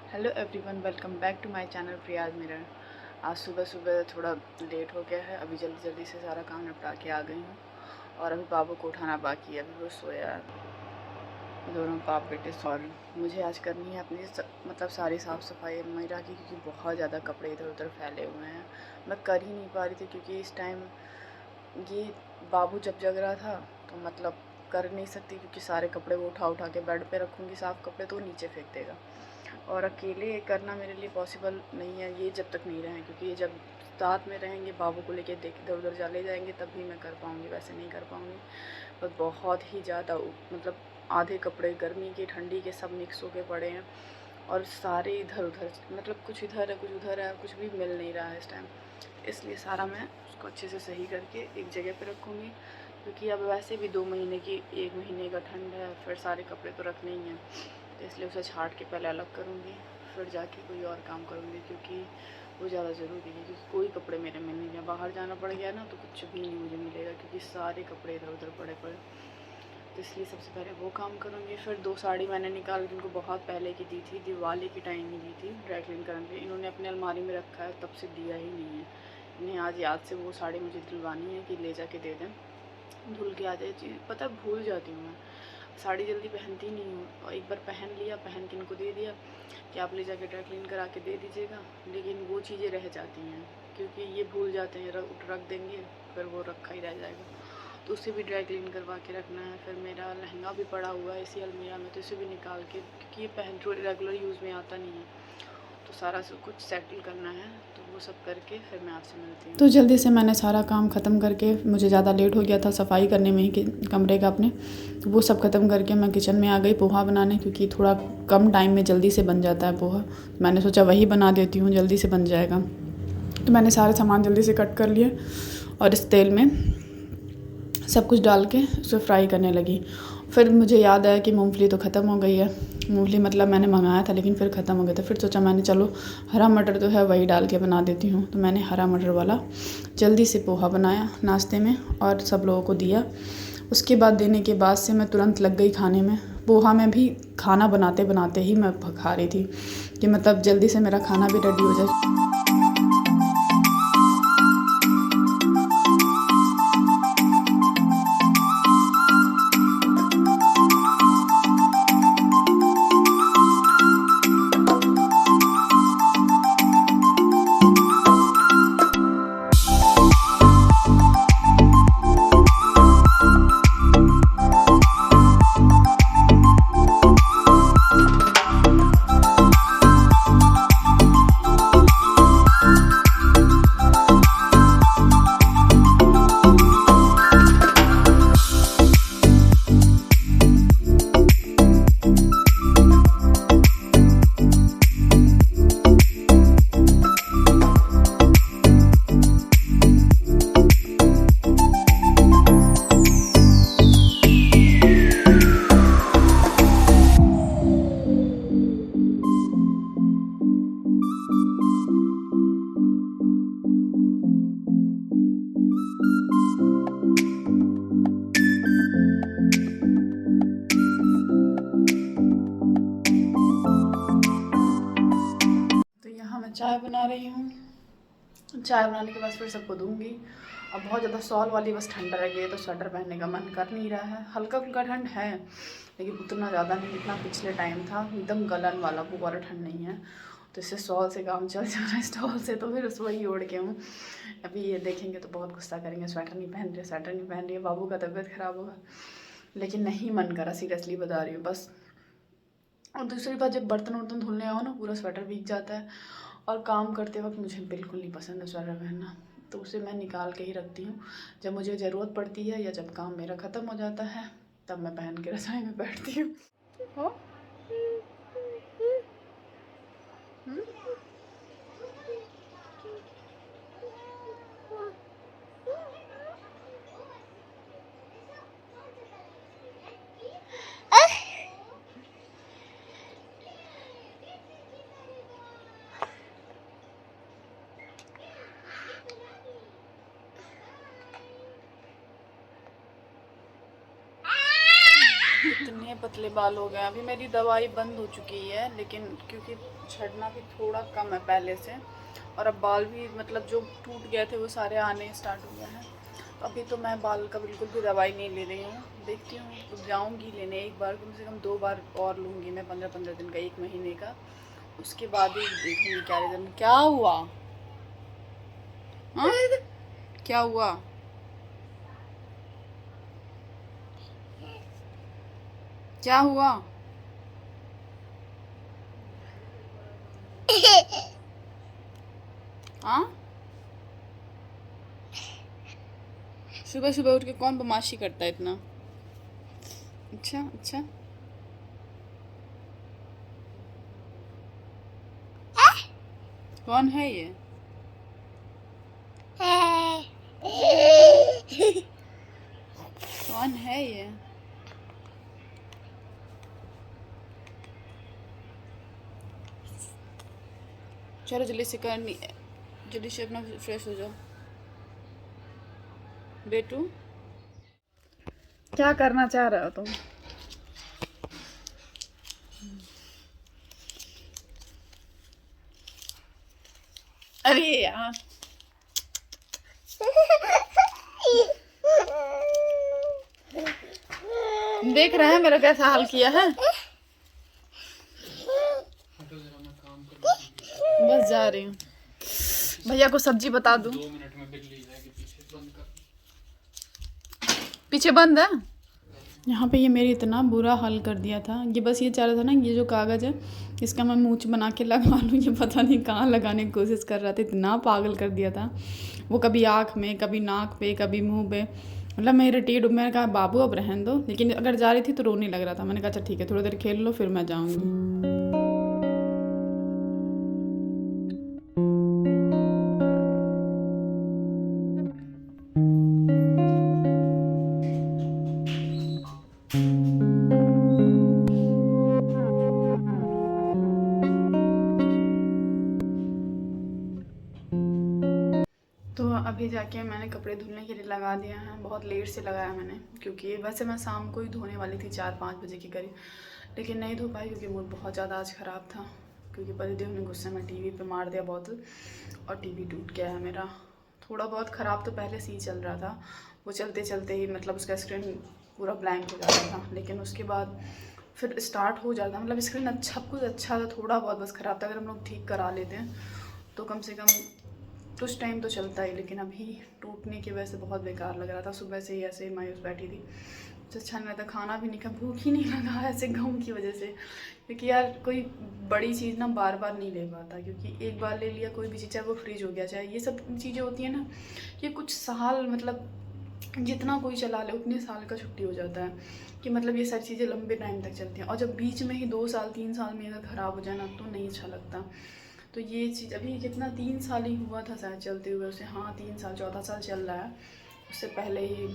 Hello everyone, welcome back to my channel Priya's mirror. आज सुबह सुबह थोड़ा लेट हो गया है। अभी जल्दी जल्दी से सारा काम निपटा के आ गई हूँ और अभी बाबू को उठाना बाकी है। अभी वो सोया है। दोनों बाप बेटे और मुझे आज करनी है अपनी मतलब सारी साफ़ सफाई अलमीरा की, क्योंकि बहुत ज़्यादा कपड़े इधर उधर फैले हुए हैं। मैं कर ही नहीं पा रही थी क्योंकि इस टाइम ये बाबू जब जग रहा था तो मतलब कर नहीं सकती, क्योंकि सारे कपड़े वो उठा उठा के बेड पे रखूँगी साफ़ कपड़े तो वो नीचे फेंक देगा और अकेले करना मेरे लिए पॉसिबल नहीं है ये जब तक नहीं रहें, क्योंकि ये जब साथ में रहेंगे बाबू को लेके देख इधर उधर चले जाएंगे तभी मैं कर पाऊँगी, वैसे नहीं कर पाऊँगी। बस बहुत ही ज़्यादा मतलब आधे कपड़े गर्मी के ठंडी के सब मिक्स होके पड़े हैं और सारे इधर उधर मतलब कुछ इधर है कुछ उधर है, कुछ भी मिल नहीं रहा है इस टाइम। इसलिए सारा मैं उसको अच्छे से सही करके एक जगह पे रखूँगी, क्योंकि अब वैसे भी 2 महीने की 1 महीने का ठंड है, फिर सारे कपड़े तो रखने ही हैं। तो इसलिए उसे छाँट के पहले अलग करूँगी, फिर जाके कोई और काम करूँगी, क्योंकि वो ज़्यादा ज़रूरी है। क्योंकि कोई कपड़े मेरे मिल नहीं रहे, बाहर जाना पड़ गया ना तो कुछ भी नहीं मुझे मिलेगा, क्योंकि सारे कपड़े इधर उधर पड़े पड़े। तो इसलिए सबसे पहले वो काम करूँगी। फिर 2 साड़ी मैंने निकाल के इनको बहुत पहले की दी थी, दिवाली की टाइम ही दी थी ड्राई क्लीन करने के लिए। इन्होंने अपने अलमारी में रखा है, तब से दिया ही नहीं है। इन्हें आज याद से वो साड़ी मुझे दिलवानी है कि ले जाके दे दें, धुल के आ जाए। चीज़ पता है भूल जाती हूँ मैं, साड़ी जल्दी पहनती नहीं हूँ और एक बार पहन लिया, पहन के इनको दे दिया कि आप ले जाके ड्राई क्लीन करा के दे दीजिएगा, लेकिन वो चीज़ें रह जाती हैं क्योंकि ये भूल जाते हैं, रख देंगे फिर वो रखा ही रह जाएगा। तो उसे भी ड्राई क्लीन करवा के रखना है। फिर मेरा लहंगा भी पड़ा हुआ है इसी अलमीरा में, तो इसे भी निकाल के, क्योंकि ये पहन रेगुलर यूज़ में आता नहीं है, तो सारा सब कुछ सेटल करना है। तो वो सब करके फिर मैं आपसे मिलती हूँ। तो जल्दी से मैंने सारा काम ख़त्म करके, मुझे ज़्यादा लेट हो गया था सफाई करने में ही कमरे का अपने, तो वो सब ख़त्म करके मैं किचन में आ गई पोहा बनाने, क्योंकि थोड़ा कम टाइम में जल्दी से बन जाता है पोहा। मैंने सोचा वही बना देती हूँ, जल्दी से बन जाएगा। तो मैंने सारे सामान जल्दी से कट कर लिए और इस तेल में सब कुछ डाल के उसे फ्राई करने लगी। फिर मुझे याद आया कि मूंगफली तो ख़त्म हो गई है। मूंगफली मतलब मैंने मंगाया था लेकिन फिर ख़त्म हो गया था। फिर सोचा मैंने चलो हरा मटर तो है वही डाल के बना देती हूँ। तो मैंने हरा मटर वाला जल्दी से पोहा बनाया नाश्ते में और सब लोगों को दिया। उसके बाद देने के बाद से मैं तुरंत लग गई खाने में। पोहा में भी खाना बनाते बनाते ही मैं खा रही थी कि मतलब जल्दी से मेरा खाना भी रेडी हो जाए। चाय बना रही हूँ। चाय बनाने के बाद फिर सबको दूंगी। अब बहुत ज़्यादा सॉल वाली बस ठंडा रह गई है, तो स्वेटर पहनने का मन कर नहीं रहा है। हल्का फुल्का ठंड है लेकिन उतना ज़्यादा नहीं जितना पिछले टाइम था। एकदम गलन वाला वो वाला ठंड नहीं है, तो इससे सॉल से काम चल जा रहा है। स्टॉल से तो फिर उस वही ओढ़ के हूँ। अभी ये देखेंगे तो बहुत गुस्सा करेंगे, स्वेटर नहीं पहन रही, स्वेटर नहीं पहन रही है, बाबू का तबीयत ख़राब होगा। लेकिन नहीं मन करा, सीरियसली बता रही हूँ बस। और दूसरी बात, जब बर्तन वर्तन धुलने आओ ना पूरा स्वेटर भीग जाता है, और काम करते वक्त मुझे बिल्कुल नहीं पसंद है स्वेटर पहनना, तो उसे मैं निकाल के ही रखती हूँ। जब मुझे ज़रूरत पड़ती है या जब काम मेरा ख़त्म हो जाता है तब मैं पहन के रज़ाई में बैठती हूँ। हो कितने है, पतले बाल हो गए। अभी मेरी दवाई बंद हो चुकी है, लेकिन क्योंकि झड़ना भी थोड़ा कम है पहले से, और अब बाल भी मतलब जो टूट गए थे वो सारे आने स्टार्ट हो गए हैं। तो अभी तो मैं बाल का बिल्कुल भी दवाई नहीं ले रही हूँ। देखती हूँ, जाऊँगी लेने एक बार, कम से कम 2 बार और लूँगी मैं, 15-15 दिन का, 1 महीने का। उसके बाद ही देखूँगी क्या रिजल्ट। क्या हुआ? हाँ, क्या हुआ? क्या हुआ? हाँ, सुबह सुबह उठ के कौन बदमाशी करता है इतना? अच्छा अच्छा, कौन है ये? कौन है ये? चलो जल्दी से करनी, जल्दी से अपना फ्रेश हो जाओ। बेटू, क्या करना चाह रहे हो तुम? अरे यार, देख रहे हैं मेरा कैसा हाल किया है। बस जा रही हूँ, भैया को सब्जी बता दूँ। 2 मिनट में बिजली जाएगी, पीछे बंद कर। पीछे बंद है। यहाँ पे ये मेरी इतना बुरा हाल कर दिया था। ये बस ये चाह रहा था ना, ये जो कागज़ है इसका मैं मूंछ बना के लगा लूँ, ये पता नहीं कहाँ लगाने की कोशिश कर रहा था। इतना पागल कर दिया था वो, कभी आँख में, कभी नाक पे, कभी मुंह पे, मतलब मैं इरिटेट। मैंने कहा बाबू अब रहने दो, लेकिन अगर जा रही थी तो रोने लग रहा था। मैंने कहा अच्छा ठीक है, थोड़ी देर खेल लो फिर मैं जाऊँगी। तो अभी जाके मैंने कपड़े धुलने के लिए लगा दिया है। बहुत लेट से लगाया मैंने, क्योंकि वैसे मैं शाम को ही धोने वाली थी 4-5 बजे के करीब, लेकिन नहीं धो पाई क्योंकि मूड बहुत ज़्यादा आज ख़राब था। क्योंकि पतिदेव ने गुस्से में टीवी पे मार दिया बोतल, और टीवी टूट गया है मेरा। थोड़ा बहुत ख़राब तो पहले से ही चल रहा था, वो चलते चलते ही मतलब उसका स्क्रीन पूरा ब्लैंक हो जाता था, लेकिन उसके बाद फिर स्टार्ट हो जाता। मतलब स्क्रीन अच्छा, कुछ अच्छा था, थोड़ा बहुत बस ख़राब था। अगर हम लोग ठीक करा लेते हैं तो कम से कम कुछ टाइम तो चलता है, लेकिन अभी टूटने की वजह से बहुत बेकार लग रहा था। सुबह से ही ऐसे ही मायूस बैठी थी, कुछ अच्छा नहीं लगता, खाना भी नहीं खा, भूख ही नहीं लगा ऐसे गम की वजह से। क्योंकि यार कोई बड़ी चीज़ ना बार बार नहीं ले पाता, क्योंकि एक बार ले लिया कोई भी चीज़, चाहे वो फ्रिज हो गया, चाहे ये सब चीज़ें होती हैं ना, ये कुछ साल, मतलब जितना कोई चला ले उतने साल का छुट्टी हो जाता है, कि मतलब ये सारी चीज़ें लंबे टाइम तक चलती हैं। और जब बीच में ही 2 साल 3 साल में अगर ख़राब हो जाए ना तो नहीं अच्छा लगता। तो ये चीज़ अभी कितना 3 साल ही हुआ था शायद चलते हुए उसे, हाँ 3 साल, चौथा साल चल रहा है। उससे पहले ही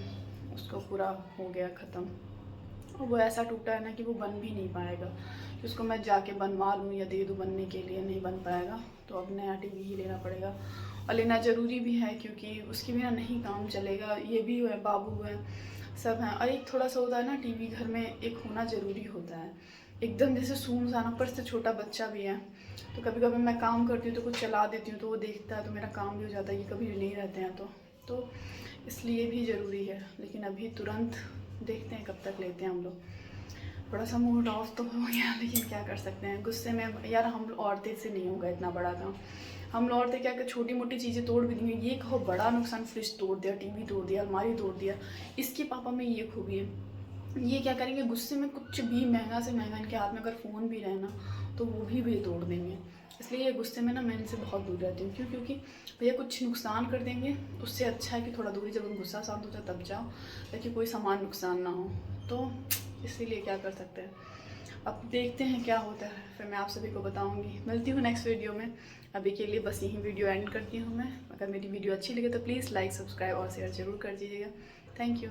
उसको पूरा हो गया ख़त्म। और वो ऐसा टूटा है ना कि वो बन भी नहीं पाएगा, कि उसको मैं जाके बनवा लूँ या दे दूँ बनने के लिए, नहीं बन पाएगा। तो अब नया टीवी ही लेना पड़ेगा, और लेना ज़रूरी भी है, क्योंकि उसके बिना नहीं काम चलेगा। ये भी है, बाबू है, सब हैं। और एक थोड़ा सा होता है ना, टीवी घर में एक होना ज़रूरी होता है। एकदम जैसे सुनसान, ऊपर से छोटा बच्चा भी है, तो कभी कभी मैं काम करती हूँ तो कुछ चला देती हूँ तो वो देखता है, तो मेरा काम भी हो जाता है। ये कभी नहीं रहते हैं तो इसलिए भी ज़रूरी है। लेकिन अभी तुरंत देखते हैं कब तक लेते हैं हम लोग। थोड़ा सा मूड ऑफ तो हो गया, लेकिन क्या कर सकते हैं, गुस्से में यार हम औरतें से नहीं होगा इतना बड़ा काम। हम लोग औरतें क्या कर छोटी मोटी चीज़ें तोड़ भी देंगे, ये कहो बड़ा नुकसान, फ्रिज तोड़ दिया, टीवी तोड़ दिया, अलमारी तोड़ दिया। इसके पापा में ये खूबी है, ये क्या करेंगे, गुस्से में कुछ भी महंगा से महंगा, इनके हाथ में अगर फ़ोन भी रहे ना तो वो भी तोड़ देंगे। इसलिए ये गुस्से में ना मैं इनसे बहुत दूर रहती हूँ। क्यों? क्योंकि भैया कुछ नुकसान कर देंगे, उससे अच्छा है कि थोड़ा दूरी, जब गुस्सा शांत हो जाए तब जाओ, ताकि कोई सामान नुकसान ना हो। तो इसीलिए क्या कर सकते हैं, अब देखते हैं क्या होता है, फिर मैं आप सभी को बताऊंगी। मिलती हूँ नेक्स्ट वीडियो में। अभी के लिए बस यही वीडियो एंड करती हूँ मैं। अगर मेरी वीडियो अच्छी लगे तो प्लीज़ लाइक, सब्सक्राइब और शेयर ज़रूर कर दीजिएगा। Thank you.